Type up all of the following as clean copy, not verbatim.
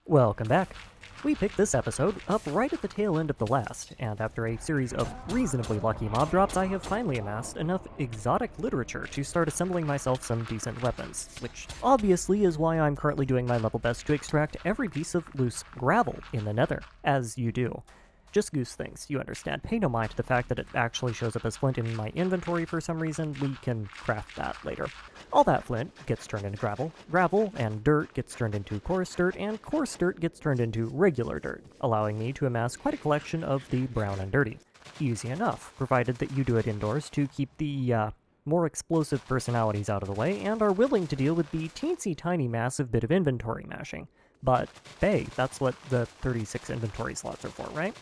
Welcome back. We picked this episode up right at the tail end of the last, and after a series of reasonably lucky mob drops, I have finally amassed enough exotic literature to start assembling myself some decent weapons, which obviously is why I'm currently doing my level best to extract every piece of loose gravel in the nether, as you do. Just goose things, you understand. Pay no mind to the fact that it actually shows up as flint in my inventory for some reason. We can craft that later. All that flint gets turned into gravel, gravel and dirt gets turned into coarse dirt, and coarse dirt gets turned into regular dirt, allowing me to amass quite a collection of the brown and dirty. Easy enough, provided that you do it indoors to keep the, more explosive personalities out of the way and are willing to deal with the teensy tiny massive bit of inventory mashing. But, hey, that's what the 36 inventory slots are for, right?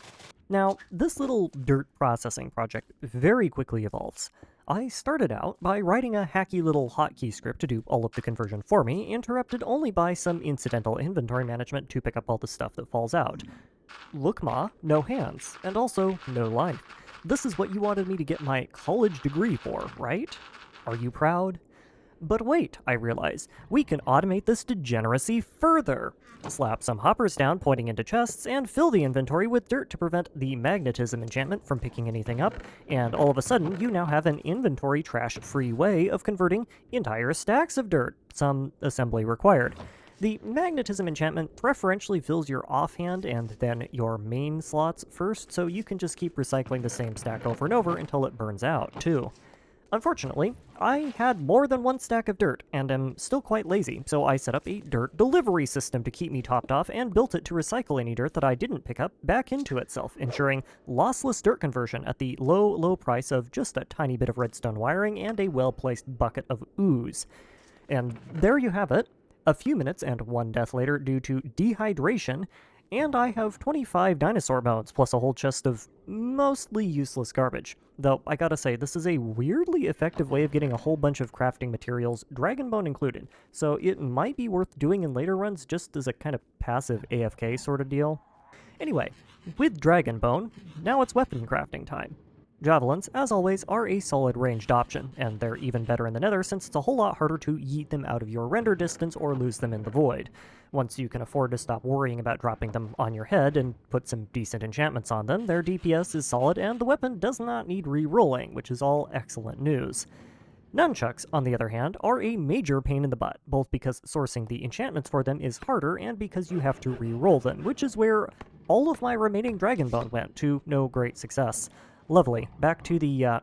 Now, this little dirt processing project very quickly evolves. I started out by writing a hacky little hotkey script to do all of the conversion for me, interrupted only by some incidental inventory management to pick up all the stuff that falls out. Look ma, no hands, and also no life. This is what you wanted me to get my college degree for, right? Are you proud? But wait, I realize, we can automate this degeneracy further. Slap some hoppers down pointing into chests, and fill the inventory with dirt to prevent the magnetism enchantment from picking anything up, and all of a sudden you now have an inventory trash-free way of converting entire stacks of dirt, some assembly required. The magnetism enchantment preferentially fills your offhand and then your main slots first, so you can just keep recycling the same stack over and over until it burns out, too. Unfortunately, I had more than one stack of dirt, and am still quite lazy, so I set up a dirt delivery system to keep me topped off and built it to recycle any dirt that I didn't pick up back into itself, ensuring lossless dirt conversion at the low price of just a tiny bit of redstone wiring and a well-placed bucket of ooze. And there you have it. A few minutes and one death later due to dehydration, and I have 25 dinosaur bones, plus a whole chest of mostly useless garbage. Though, I gotta say, this is a weirdly effective way of getting a whole bunch of crafting materials, dragon bone included, so it might be worth doing in later runs just as a kind of passive AFK sort of deal. Anyway, with dragon bone, now it's weapon crafting time. Javelins, as always, are a solid ranged option, and they're even better in the nether since it's a whole lot harder to yeet them out of your render distance or lose them in the void. Once you can afford to stop worrying about dropping them on your head and put some decent enchantments on them, their DPS is solid and the weapon does not need re-rolling, which is all excellent news. Nunchucks, on the other hand, are a major pain in the butt, both because sourcing the enchantments for them is harder and because you have to re-roll them, which is where all of my remaining dragonbone went, to no great success. Lovely. Back to the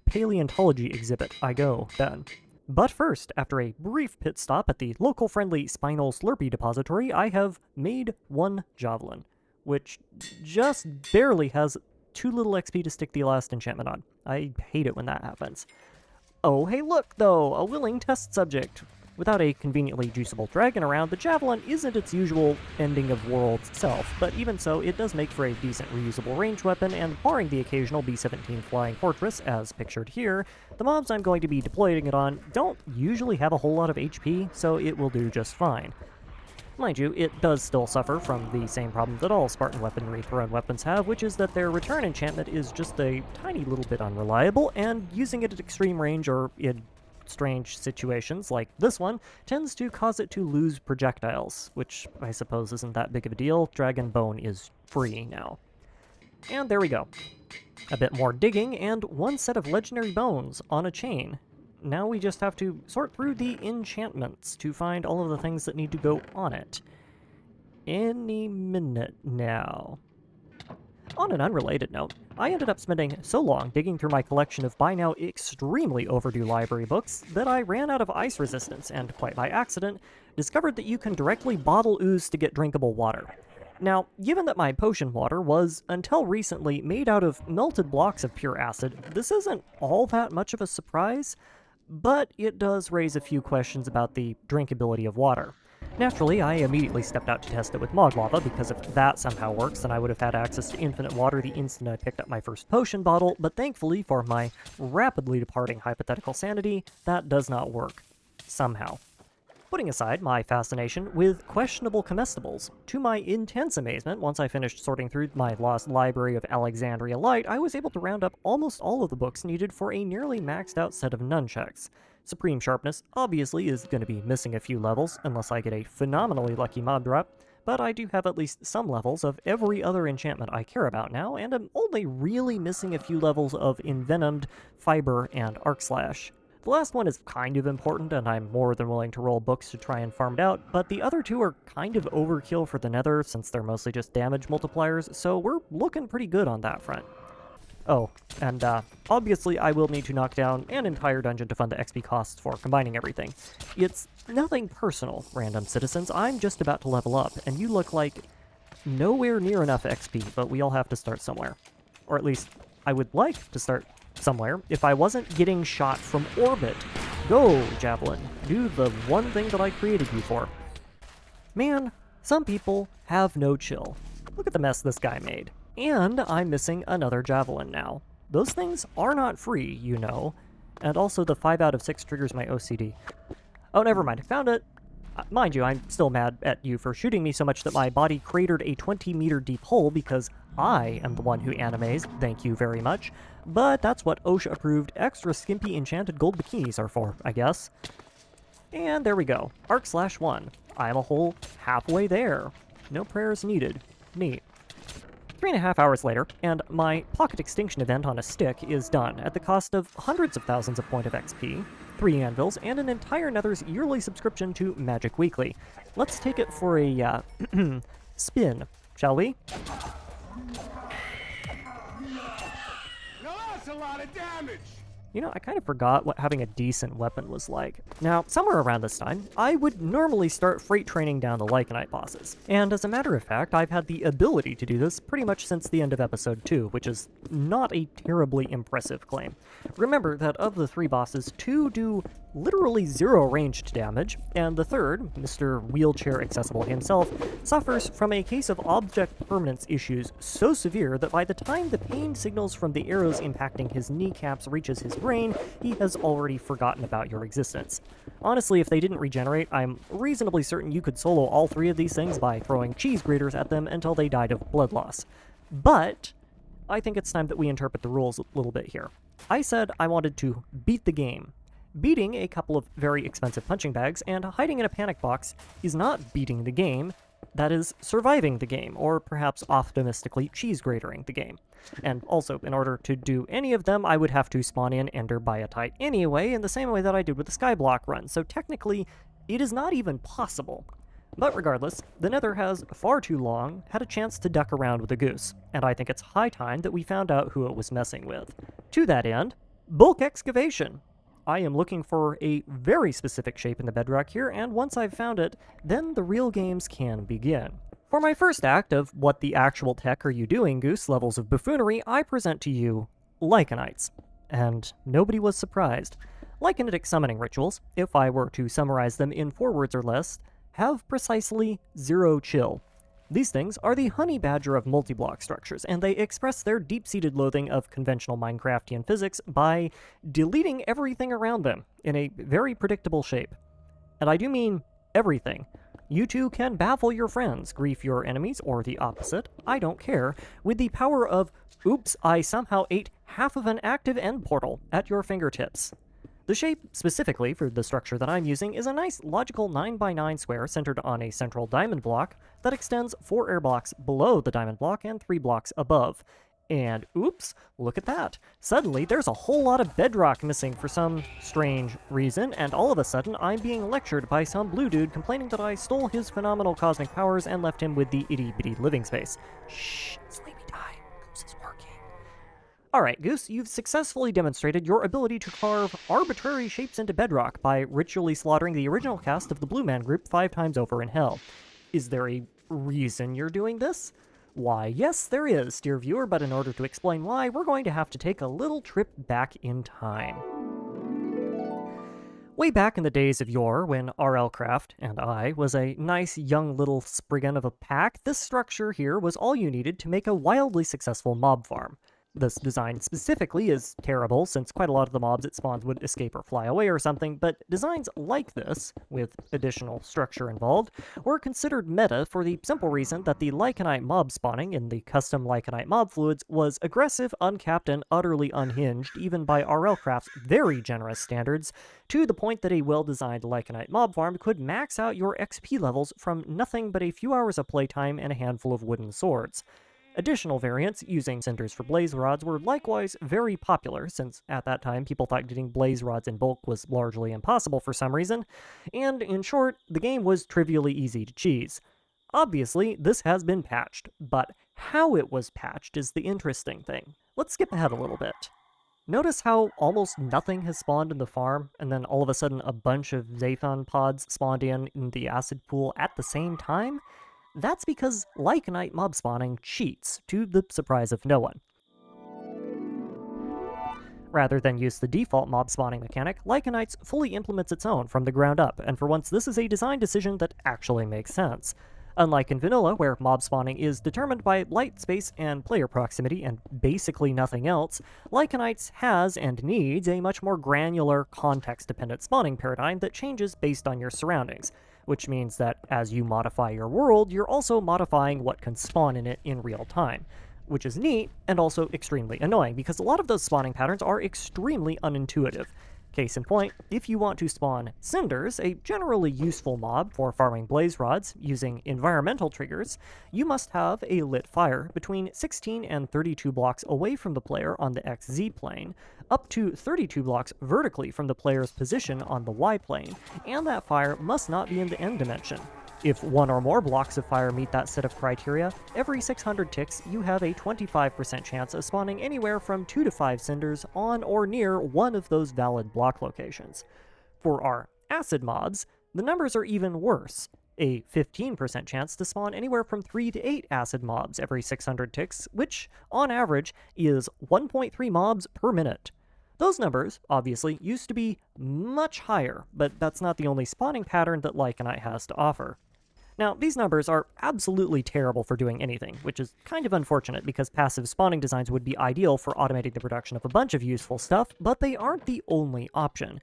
paleontology exhibit I go, then. But first, after a brief pit stop at the local-friendly Spinal Slurpee Depository, I have made one javelin, which just barely has too little XP to stick the last enchantment on. I hate it when that happens. Oh, hey look, though! A willing test subject! Without a conveniently juiceable dragon around, the javelin isn't its usual ending of worlds self, but even so, it does make for a decent reusable ranged weapon, and barring the occasional B-17 flying fortress, as pictured here, the mobs I'm going to be deploying it on don't usually have a whole lot of HP, so it will do just fine. Mind you, it does still suffer from the same problem that all Spartan weaponry thrown weapons have, which is that their return enchantment is just a tiny little bit unreliable, and using it at extreme range or in strange situations like this one tends to cause it to lose projectiles, which I suppose isn't that big of a deal. Dragon bone is free now. And there we go. A bit more digging and one set of legendary bones on a chain. Now we just have to sort through the enchantments to find all of the things that need to go on it. Any minute now. On an unrelated note, I ended up spending so long digging through my collection of by now extremely overdue library books that I ran out of ice resistance and, quite by accident, discovered that you can directly bottle ooze to get drinkable water. Now, given that my potion water was, until recently, made out of melted blocks of pure acid, this isn't all that much of a surprise, but it does raise a few questions about the drinkability of water. Naturally, I immediately stepped out to test it with Mog Lava, because if that somehow works, then I would have had access to infinite water the instant I picked up my first potion bottle, but thankfully, for my rapidly departing hypothetical sanity, that does not work. Somehow. Putting aside my fascination with questionable comestibles, to my intense amazement, once I finished sorting through my lost library of Alexandria Light, I was able to round up almost all of the books needed for a nearly maxed out set of nunchucks. Supreme Sharpness obviously is going to be missing a few levels, unless I get a phenomenally lucky mob drop, but I do have at least some levels of every other enchantment I care about now, and I'm only really missing a few levels of Envenomed, Fiber, and Arc Slash. The last one is kind of important, and I'm more than willing to roll books to try and farm it out, but the other two are kind of overkill for the Nether since they're mostly just damage multipliers, so we're looking pretty good on that front. Oh, and obviously I will need to knock down an entire dungeon to fund the XP costs for combining everything. It's nothing personal, random citizens. I'm just about to level up, and you look like nowhere near enough XP, but we all have to start somewhere. Or at least, I would like to start somewhere if I wasn't getting shot from orbit. Go, Javelin. Do the one thing that I created you for. Man, some people have no chill. Look at the mess this guy made. And I'm missing another Javelin now. Those things are not free, you know. And also the 5 out of 6 triggers my OCD. Oh, never mind. I found it. Mind you, I'm still mad at you for shooting me so much that my body cratered a 20-meter deep hole because I am the one who animes. Thank you very much. But that's what OSHA-approved extra skimpy enchanted gold bikinis are for, I guess. And there we go. Arc/1. I'm a whole halfway there. No prayers needed. Neat. 3.5 hours later, and my pocket extinction event on a stick is done at the cost of hundreds of thousands of point of XP, 3 anvils, and an entire Nether's yearly subscription to Magic Weekly. Let's take it for a spin, shall we? Now that's a lot of damage! You know, I kind of forgot what having a decent weapon was like. Now, somewhere around this time, I would normally start freight training down the Lycanite bosses. And as a matter of fact, I've had the ability to do this pretty much since the end of episode 2, which is not a terribly impressive claim. Remember that of the 3 bosses, 2 do literally 0 ranged damage, and the third, Mr. Wheelchair Accessible himself, suffers from a case of object permanence issues so severe that by the time the pain signals from the arrows impacting his kneecaps reaches his brain, he has already forgotten about your existence. Honestly, if they didn't regenerate, I'm reasonably certain you could solo all 3 of these things by throwing cheese graters at them until they died of blood loss. But I think it's time that we interpret the rules a little bit here. I said I wanted to beat the game. Beating a couple of very expensive punching bags and hiding in a panic box is not beating the game, that is surviving the game, or perhaps optimistically cheese gratering the game. And also, in order to do any of them, I would have to spawn in Ender Biotite anyway, in the same way that I did with the Skyblock run, so technically, it is not even possible. But regardless, the Nether has far too long had a chance to duck around with a goose, and I think it's high time that we found out who it was messing with. To that end, bulk excavation. I am looking for a very specific shape in the bedrock here, and once I've found it, then the real games can begin. For my first act of what the actual tech are you doing, Goose levels of buffoonery, I present to you Lycanites. And nobody was surprised. Lycanitic summoning rituals, if I were to summarize them in 4 words or less, have precisely 0 chill. These things are the honey badger of multi-block structures, and they express their deep-seated loathing of conventional Minecraftian physics by deleting everything around them in a very predictable shape. And I do mean everything. You too can baffle your friends, grief your enemies, or the opposite, I don't care, with the power of, oops, I somehow ate half of an active end portal at your fingertips. The shape, specifically for the structure that I'm using, is a nice logical 9x9 square centered on a central diamond block that extends 4 air blocks below the diamond block and 3 blocks above. And oops, look at that. Suddenly, there's a whole lot of bedrock missing for some strange reason, and all of a sudden, I'm being lectured by some blue dude complaining that I stole his phenomenal cosmic powers and left him with the itty-bitty living space. Shh, sleepy time. Goose is working. Alright, Goose, you've successfully demonstrated your ability to carve arbitrary shapes into bedrock by ritually slaughtering the original cast of the Blue Man Group 5 times over in hell. Is there a reason you're doing this? Why, yes, there is, dear viewer, but in order to explain why, we're going to have to take a little trip back in time. Way back in the days of yore, when RLCraft, and I, was a nice young little spriggan of a pack, this structure here was all you needed to make a wildly successful mob farm. This design specifically is terrible, since quite a lot of the mobs it spawns would escape or fly away or something, but designs like this, with additional structure involved, were considered meta for the simple reason that the Lycanite mob spawning in the custom Lycanite mob fluids was aggressive, uncapped, and utterly unhinged, even by RLCraft's very generous standards, to the point that a well-designed Lycanite mob farm could max out your XP levels from nothing but a few hours of playtime and a handful of wooden swords. Additional variants using cinders for blaze rods were likewise very popular, since at that time people thought getting blaze rods in bulk was largely impossible for some reason, and in short, the game was trivially easy to cheese. Obviously, this has been patched, but how it was patched is the interesting thing. Let's skip ahead a little bit. Notice how almost nothing has spawned in the farm, and then all of a sudden a bunch of Zathon pods spawned in the acid pool at the same time? That's because Lycanite mob spawning cheats, to the surprise of no one. Rather than use the default mob spawning mechanic, Lycanites fully implements its own from the ground up, and for once this is a design decision that actually makes sense. Unlike in vanilla, where mob spawning is determined by light, space, and player proximity, and basically nothing else, Lycanites has and needs a much more granular, context-dependent spawning paradigm that changes based on your surroundings, which means that as you modify your world, you're also modifying what can spawn in it in real time, which is neat and also extremely annoying, because a lot of those spawning patterns are extremely unintuitive. Case in point, if you want to spawn cinders, a generally useful mob for farming blaze rods using environmental triggers, you must have a lit fire between 16 and 32 blocks away from the player on the XZ plane, up to 32 blocks vertically from the player's position on the Y plane, and that fire must not be in the end dimension. If one or more blocks of fire meet that set of criteria, every 600 ticks you have a 25% chance of spawning anywhere from 2 to 5 cinders on or near one of those valid block locations. For our acid mobs, the numbers are even worse. A 15% chance to spawn anywhere from 3 to 8 acid mobs every 600 ticks, which, on average, is 1.3 mobs per minute. Those numbers, obviously, used to be much higher, but that's not the only spawning pattern that Lycanite has to offer. Now, these numbers are absolutely terrible for doing anything, which is kind of unfortunate because passive spawning designs would be ideal for automating the production of a bunch of useful stuff, but they aren't the only option.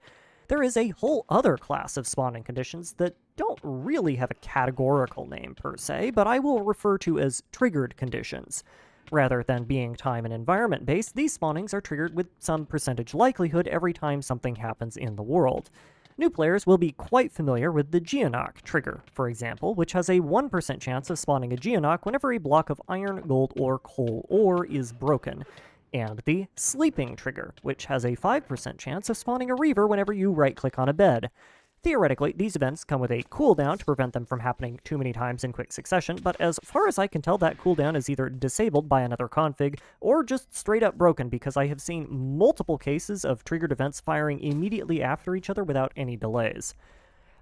There is a whole other class of spawning conditions that don't really have a categorical name per se, but I will refer to as triggered conditions. Rather than being time and environment based, these spawnings are triggered with some percentage likelihood every time something happens in the world. New players will be quite familiar with the Geonok trigger, for example, which has a 1% chance of spawning a Geonok whenever a block of iron, gold, or coal ore is broken, and the Sleeping trigger, which has a 5% chance of spawning a Reaver whenever you right-click on a bed. Theoretically, these events come with a cooldown to prevent them from happening too many times in quick succession, but as far as I can tell, that cooldown is either disabled by another config, or just straight up broken, because I have seen multiple cases of triggered events firing immediately after each other without any delays.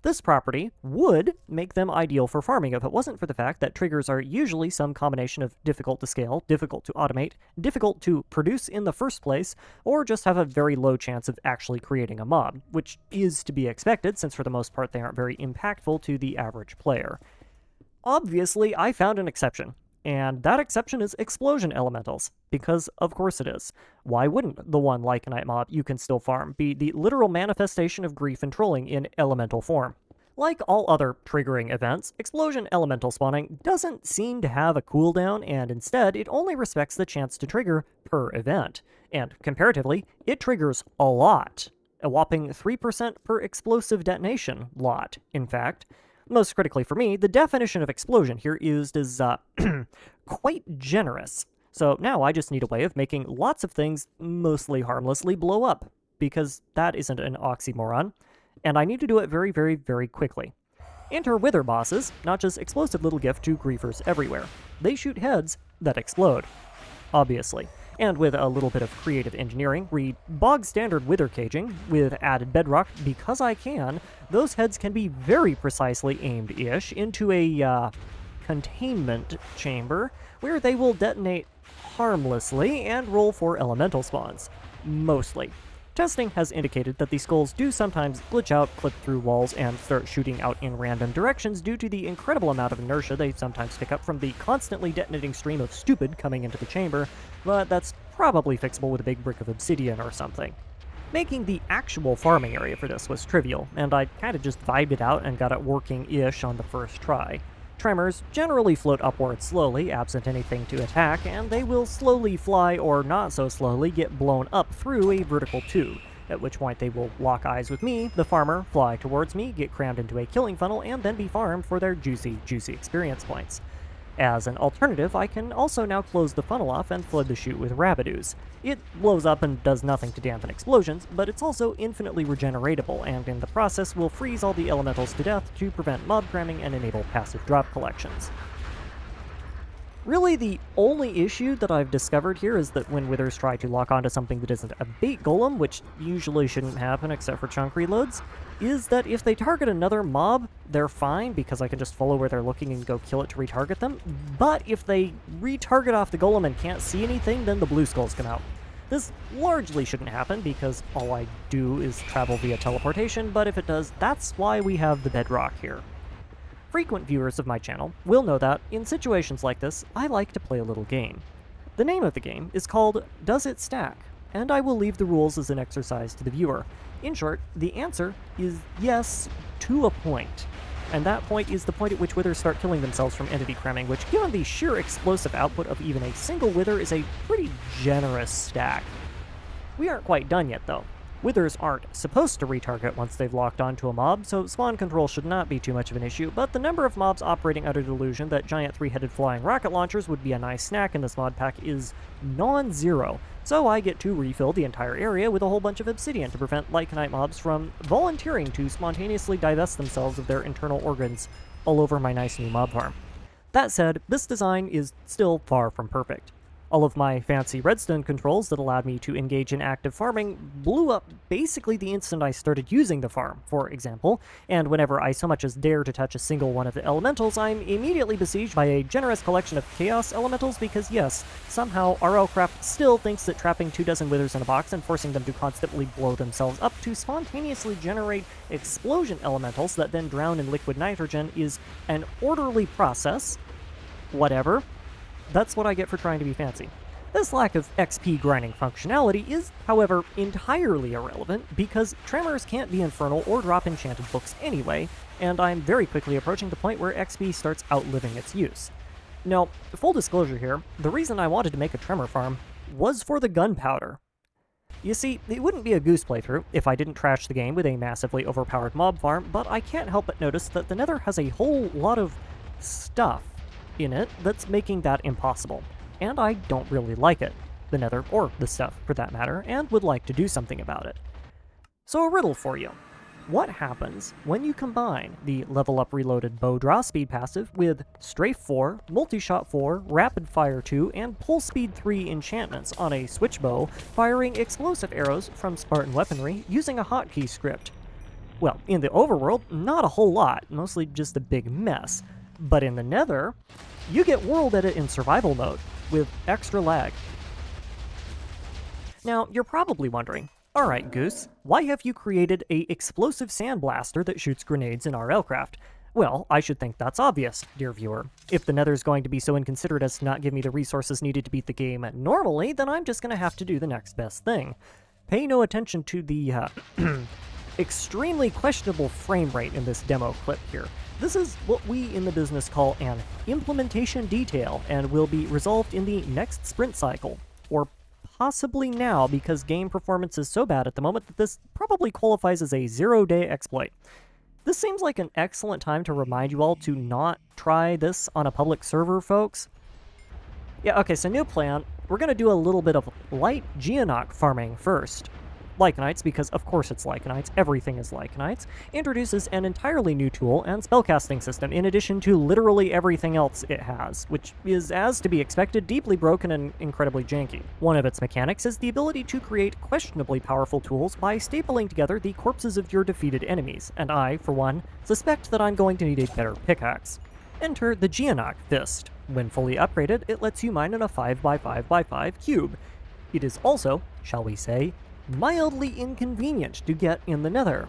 This property would make them ideal for farming if it wasn't for the fact that triggers are usually some combination of difficult to scale, difficult to automate, difficult to produce in the first place, or just have a very low chance of actually creating a mob, which is to be expected since for the most part they aren't very impactful to the average player. Obviously, I found an exception, and that exception is explosion elementals, because of course it is. Why wouldn't the one Lycanite mob you can still farm be the literal manifestation of grief and trolling in elemental form? Like all other triggering events, explosion elemental spawning doesn't seem to have a cooldown, and instead it only respects the chance to trigger per event. And comparatively, it triggers a lot. A whopping 3% per explosive detonation lot, in fact. Most critically for me, the definition of explosion here used is quite generous. So now I just need a way of making lots of things mostly harmlessly blow up, because that isn't an oxymoron, and I need to do it very, very, very quickly. Enter witherbosses, not just explosive little gift to griefers everywhere. They shoot heads that explode, obviously. And with a little bit of creative engineering, read bog standard wither caging, with added bedrock, because I can, those heads can be very precisely aimed-ish into a, containment chamber, where they will detonate harmlessly and roll for elemental spawns. Mostly. Testing has indicated that the skulls do sometimes glitch out, clip through walls, and start shooting out in random directions due to the incredible amount of inertia they sometimes pick up from the constantly detonating stream of stupid coming into the chamber, but that's probably fixable with a big brick of obsidian or something. Making the actual farming area for this was trivial, and I kinda just vibed it out and got it working-ish on the first try. Tremors generally float upward slowly, absent anything to attack, and they will slowly fly, or not so slowly, get blown up through a vertical tube, at which point they will lock eyes with me, the farmer, fly towards me, get crammed into a killing funnel, and then be farmed for their juicy experience points. As an alternative, I can also now close the funnel off and flood the chute with rabidoos. It blows up and does nothing to dampen explosions, but it's also infinitely regeneratable, and in the process will freeze all the elementals to death to prevent mob cramming and enable passive drop collections. Really, the only issue that I've discovered here is that when withers try to lock onto something that isn't a bait golem, which usually shouldn't happen except for chunk reloads, is that if they target another mob, they're fine because I can just follow where they're looking and go kill it to retarget them, but if they retarget off the golem and can't see anything, then the blue skulls come out. This largely shouldn't happen because all I do is travel via teleportation, but if it does, that's why we have the bedrock here. Frequent viewers of my channel will know that, in situations like this, I like to play a little game. The name of the game is called Does It Stack? And I will leave the rules as an exercise to the viewer. In short, the answer is yes, to a point. And that point is the point at which withers start killing themselves from entity cramming, which, given the sheer explosive output of even a single wither, is a pretty generous stack. We aren't quite done yet, though. Withers aren't supposed to retarget once they've locked onto a mob, so spawn control should not be too much of an issue, but the number of mobs operating under delusion that giant three-headed flying rocket launchers would be a nice snack in this mod pack is non-zero, so I get to refill the entire area with a whole bunch of obsidian to prevent lycanite mobs from volunteering to spontaneously divest themselves of their internal organs all over my nice new mob farm. That said, this design is still far from perfect. All of my fancy redstone controls that allowed me to engage in active farming blew up basically the instant I started using the farm, for example, and whenever I so much as dare to touch a single one of the elementals, I'm immediately besieged by a generous collection of chaos elementals because yes, somehow RLCraft still thinks that trapping 24 withers in a box and forcing them to constantly blow themselves up to spontaneously generate explosion elementals that then drown in liquid nitrogen is an orderly process. Whatever. That's what I get for trying to be fancy. This lack of XP grinding functionality is, however, entirely irrelevant because tremors can't be infernal or drop enchanted books anyway, and I'm very quickly approaching the point where XP starts outliving its use. Now, full disclosure here, the reason I wanted to make a tremor farm was for the gunpowder. You see, it wouldn't be a goose playthrough if I didn't trash the game with a massively overpowered mob farm, but I can't help but notice that the Nether has a whole lot of stuff in it that's making that impossible, and I don't really like it, the Nether, or the stuff for that matter, and would like to do something about it. So a riddle for you. What happens when you combine the Level Up Reloaded Bow Draw Speed passive with Strafe 4, Multi-Shot 4, Rapid Fire 2, and Pull Speed 3 enchantments on a switch bow, firing explosive arrows from Spartan weaponry using a hotkey script? Well, in the overworld, not a whole lot, mostly just a big mess. But in the Nether, you get world edit in survival mode, with extra lag. Now, you're probably wondering, alright Goose, why have you created a explosive sandblaster that shoots grenades in RLCraft? Well, I should think that's obvious, dear viewer. If the Nether's going to be so inconsiderate as to not give me the resources needed to beat the game normally, then I'm just gonna have to do the next best thing. Pay no attention to the, extremely questionable frame rate in this demo clip here. This is what we in the business call an implementation detail, and will be resolved in the next sprint cycle, or possibly now, because game performance is so bad at the moment that this probably qualifies as a 0-day exploit. This seems like an excellent time to remind you all to not try this on a public server, folks. Yeah, okay, so new plan. We're going to do a little bit of light geonok farming first. Lycanites, because of course it's Lycanites, everything is Lycanites, introduces an entirely new tool and spellcasting system in addition to literally everything else it has, which is, as to be expected, deeply broken and incredibly janky. One of its mechanics is the ability to create questionably powerful tools by stapling together the corpses of your defeated enemies, and I, for one, suspect that I'm going to need a better pickaxe. Enter the Geonok Fist. When fully upgraded, it lets you mine in a 5x5x5 cube. It is also, shall we say, mildly inconvenient to get in the Nether.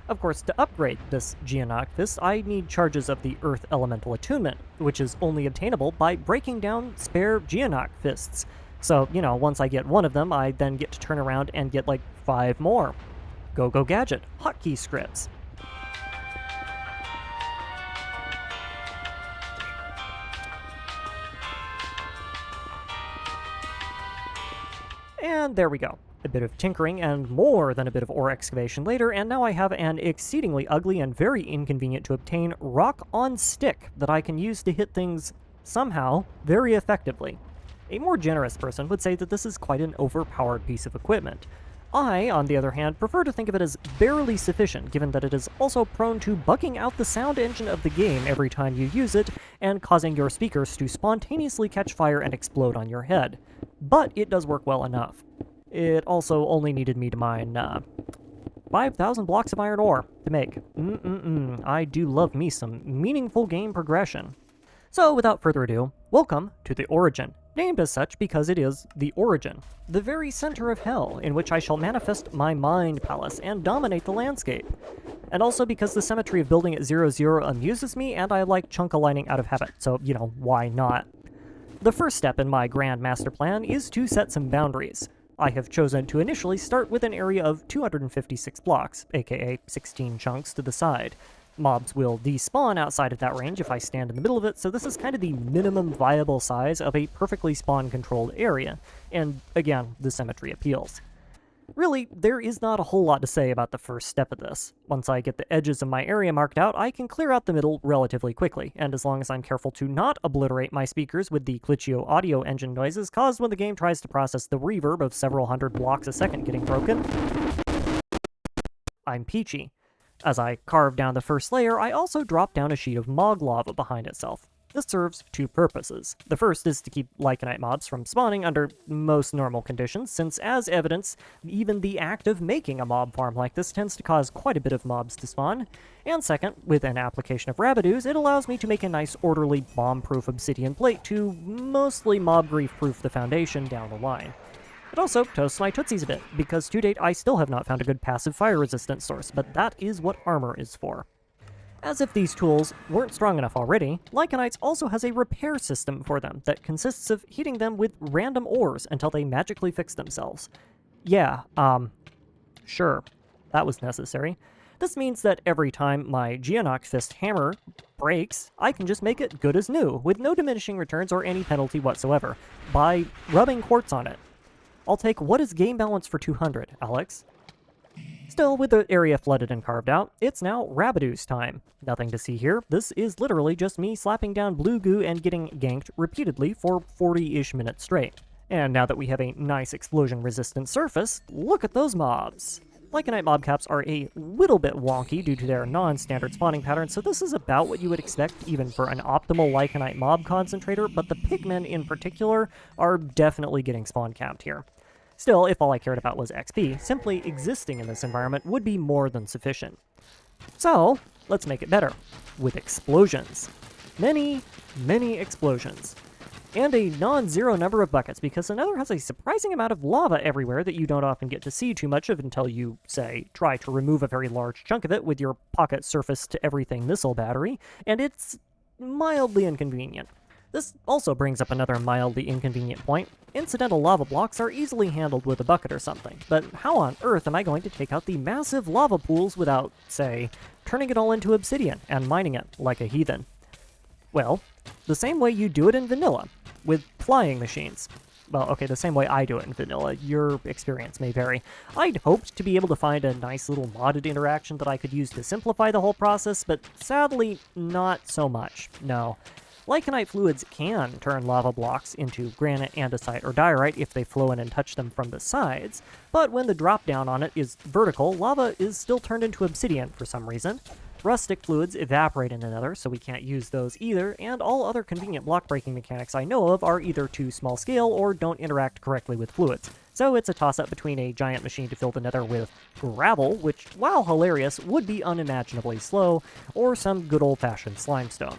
Of course, to upgrade this Geonok Fist, I need charges of the Earth Elemental Attunement, which is only obtainable by breaking down spare Geonok Fists. So, once I get one of them, I then get to turn around and get like 5 more. Go gadget, hotkey scripts. And there we go. A bit of tinkering and more than a bit of ore excavation later, and now I have an exceedingly ugly and very inconvenient to obtain rock on stick that I can use to hit things somehow very effectively. A more generous person would say that this is quite an overpowered piece of equipment. I, on the other hand, prefer to think of it as barely sufficient, given that it is also prone to bugging out the sound engine of the game every time you use it, and causing your speakers to spontaneously catch fire and explode on your head. But it does work well enough. It also only needed me to mine, 5,000 blocks of iron ore to make. I do love me some meaningful game progression. So, without further ado, welcome to the Origin, named as such because it is the origin, the very center of hell in which I shall manifest my mind palace and dominate the landscape. And also because the symmetry of building at 0-0 amuses me and I like chunk aligning out of habit, so, why not? The first step in my grand master plan is to set some boundaries. I have chosen to initially start with an area of 256 blocks, aka 16 chunks to the side. Mobs will despawn outside of that range if I stand in the middle of it, so this is kind of the minimum viable size of a perfectly spawn-controlled area, and again, the symmetry appeals. Really, there is not a whole lot to say about the first step of this. Once I get the edges of my area marked out, I can clear out the middle relatively quickly, and as long as I'm careful to not obliterate my speakers with the glitchio audio engine noises caused when the game tries to process the reverb of several hundred blocks a second getting broken, I'm peachy. As I carve down the first layer, I also drop down a sheet of mog lava behind itself. This serves two purposes. The first is to keep lycanite mobs from spawning under most normal conditions, since as evidence, even the act of making a mob farm like this tends to cause quite a bit of mobs to spawn. And second, with an application of Rabidoos, it allows me to make a nice orderly bomb-proof obsidian plate to mostly mob grief-proof the foundation down the line. It also toasts my tootsies a bit, because to date I still have not found a good passive fire resistance source, but that is what armor is for. As if these tools weren't strong enough already, Lycanites also has a repair system for them that consists of heating them with random ores until they magically fix themselves. Yeah, sure, that was necessary. This means that every time my Geonox Fist hammer breaks, I can just make it good as new, with no diminishing returns or any penalty whatsoever, by rubbing quartz on it. I'll take what is game balance for 200, Alex? Still, with the area flooded and carved out, it's now Rabidoos time. Nothing to see here. This is literally just me slapping down blue goo and getting ganked repeatedly for 40-ish minutes straight. And now that we have a nice explosion-resistant surface, look at those mobs! Lycanite mob caps are a little bit wonky due to their non-standard spawning pattern, so this is about what you would expect even for an optimal Lycanite mob concentrator, but the pigmen in particular are definitely getting spawn capped here. Still, if all I cared about was XP, simply existing in this environment would be more than sufficient. So, let's make it better, with explosions. Many, many explosions. And a non-zero number of buckets, because the Nether has a surprising amount of lava everywhere that you don't often get to see too much of until you, say, try to remove a very large chunk of it with your pocket surface to everything missile battery, and it's mildly inconvenient. This also brings up another mildly inconvenient point. Incidental lava blocks are easily handled with a bucket or something, but how on earth am I going to take out the massive lava pools without, say, turning it all into obsidian and mining it like a heathen? Well, the same way you do it in vanilla, with flying machines. Well, okay, the same way I do it in vanilla. Your experience may vary. I'd hoped to be able to find a nice little modded interaction that I could use to simplify the whole process, but sadly, not so much, no. Lycanite fluids can turn lava blocks into granite, andesite, or diorite if they flow in and touch them from the sides, but when the drop down on it is vertical, lava is still turned into obsidian for some reason. Rustic fluids evaporate in the Nether, so we can't use those either, and all other convenient block breaking mechanics I know of are either too small scale or don't interact correctly with fluids. So it's a toss-up between a giant machine to fill the Nether with gravel, which, while hilarious, would be unimaginably slow, or some good old-fashioned slimestone.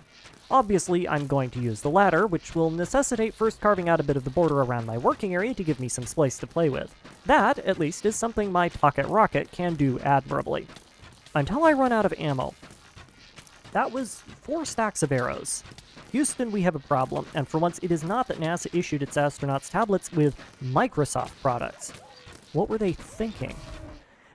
Obviously, I'm going to use the latter, which will necessitate first carving out a bit of the border around my working area to give me some space to play with. That, at least, is something my pocket rocket can do admirably. Until I run out of ammo. That was 4 stacks of arrows. Houston, we have a problem, and for once it is not that NASA issued its astronauts tablets with Microsoft products. What were they thinking?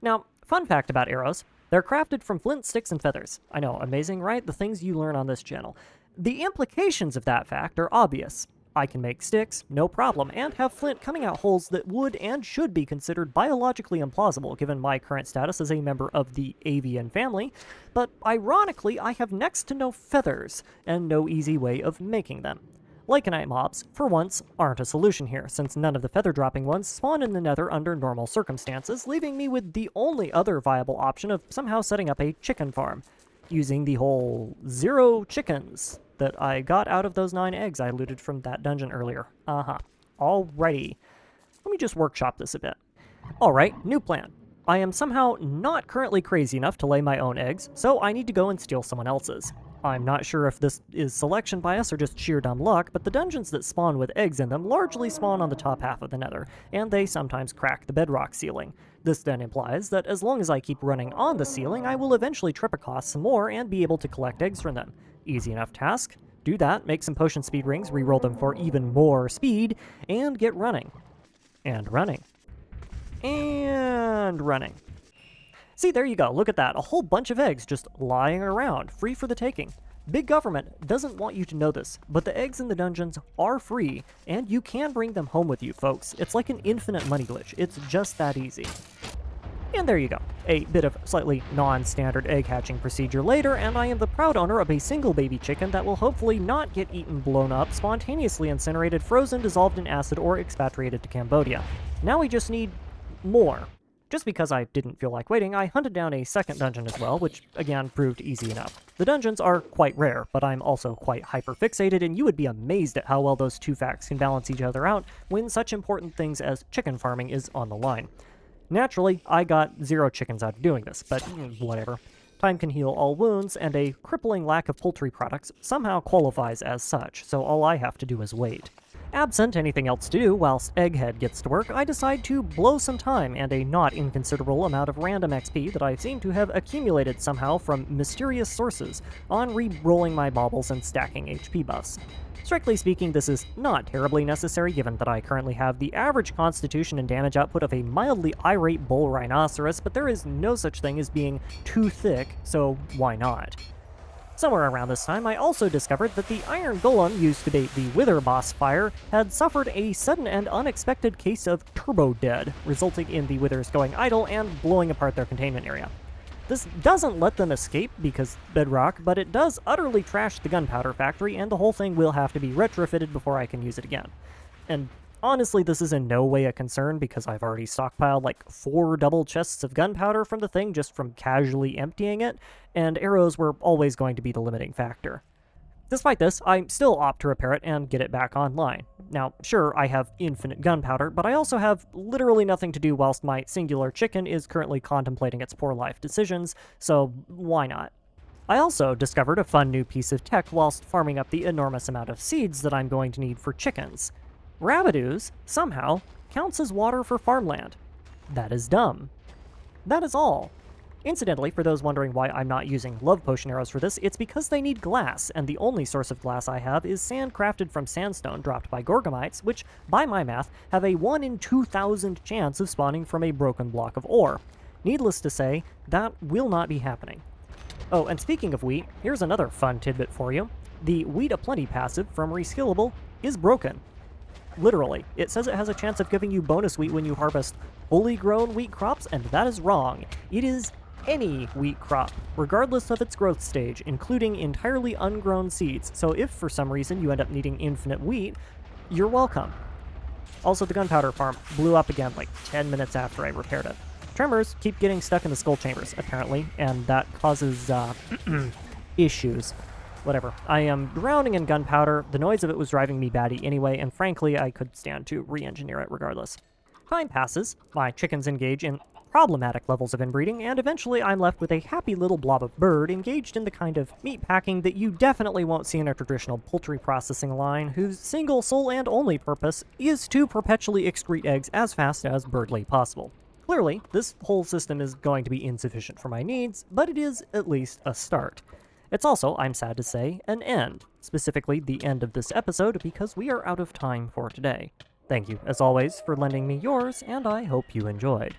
Now, fun fact about arrows, they're crafted from flint, sticks, and feathers. I know, amazing, right? The things you learn on this channel. The implications of that fact are obvious. I can make sticks, no problem, and have flint coming out holes that would and should be considered biologically implausible given my current status as a member of the avian family, but ironically I have next to no feathers, and no easy way of making them. Lycanite mobs, for once, aren't a solution here, since none of the feather-dropping ones spawn in the nether under normal circumstances, leaving me with the only other viable option of somehow setting up a chicken farm, using the whole 0 chickens that I got out of those 9 eggs I looted from that dungeon earlier. Alrighty. Let me just workshop this a bit. Alright, new plan. I am somehow not currently crazy enough to lay my own eggs, so I need to go and steal someone else's. I'm not sure if this is selection bias or just sheer dumb luck, but the dungeons that spawn with eggs in them largely spawn on the top half of the nether, and they sometimes crack the bedrock ceiling. This then implies that as long as I keep running on the ceiling, I will eventually trip across some more and be able to collect eggs from them. Easy enough task. Do that, make some potion speed rings, reroll them for even more speed, and get running. And running. And running. See, there you go, look at that, a whole bunch of eggs just lying around, free for the taking. Big government doesn't want you to know this, but the eggs in the dungeons are free, and you can bring them home with you, folks. It's like an infinite money glitch, it's just that easy. And there you go, a bit of slightly non-standard egg hatching procedure later, and I am the proud owner of a single baby chicken that will hopefully not get eaten, blown up, spontaneously incinerated, frozen, dissolved in acid, or expatriated to Cambodia. Now we just need more. Just because I didn't feel like waiting, I hunted down a second dungeon as well, which again proved easy enough. The dungeons are quite rare, but I'm also quite hyper-fixated, and you would be amazed at how well those two facts can balance each other out when such important things as chicken farming is on the line. Naturally, I got 0 chickens out of doing this, but whatever. Time can heal all wounds, and a crippling lack of poultry products somehow qualifies as such, so all I have to do is wait. Absent anything else to do whilst Egghead gets to work, I decide to blow some time and a not inconsiderable amount of random XP that I seem to have accumulated somehow from mysterious sources on re-rolling my baubles and stacking HP buffs. Strictly speaking, this is not terribly necessary given that I currently have the average constitution and damage output of a mildly irate bull rhinoceros, but there is no such thing as being too thick, so why not? Somewhere around this time, I also discovered that the iron golem used to bait the witherboss fire had suffered a sudden and unexpected case of turbo dead, resulting in the withers going idle and blowing apart their containment area. This doesn't let them escape because bedrock, but it does utterly trash the gunpowder factory, and the whole thing will have to be retrofitted before I can use it again. And honestly, this is in no way a concern because I've already stockpiled like 4 double chests of gunpowder from the thing just from casually emptying it, and arrows were always going to be the limiting factor. Despite this, I still opt to repair it and get it back online. Now, sure, I have infinite gunpowder, but I also have literally nothing to do whilst my singular chicken is currently contemplating its poor life decisions, so why not? I also discovered a fun new piece of tech whilst farming up the enormous amount of seeds that I'm going to need for chickens. Rabbit ooze, somehow, counts as water for farmland. That is dumb. That is all. Incidentally, for those wondering why I'm not using love potion arrows for this, it's because they need glass, and the only source of glass I have is sand crafted from sandstone dropped by gorgomites, which, by my math, have a 1 in 2,000 chance of spawning from a broken block of ore. Needless to say, that will not be happening. Oh, and speaking of wheat, here's another fun tidbit for you. The Wheat Aplenty passive from Reskillable is broken. Literally. It says it has a chance of giving you bonus wheat when you harvest fully grown wheat crops, and that is wrong. It is any wheat crop, regardless of its growth stage, including entirely ungrown seeds, so if for some reason you end up needing infinite wheat, you're welcome. Also, the gunpowder farm blew up again like 10 minutes after I repaired it. Tremors keep getting stuck in the skull chambers, apparently, and that causes, issues. Whatever. I am drowning in gunpowder, the noise of it was driving me batty anyway, and frankly, I could stand to re-engineer it regardless. Time passes, my chickens engage in problematic levels of inbreeding, and eventually I'm left with a happy little blob of bird engaged in the kind of meat packing that you definitely won't see in a traditional poultry processing line, whose single, sole, and only purpose is to perpetually excrete eggs as fast as birdly possible. Clearly, this whole system is going to be insufficient for my needs, but it is at least a start. It's also, I'm sad to say, an end, specifically the end of this episode, because we are out of time for today. Thank you, as always, for lending me yours, and I hope you enjoyed.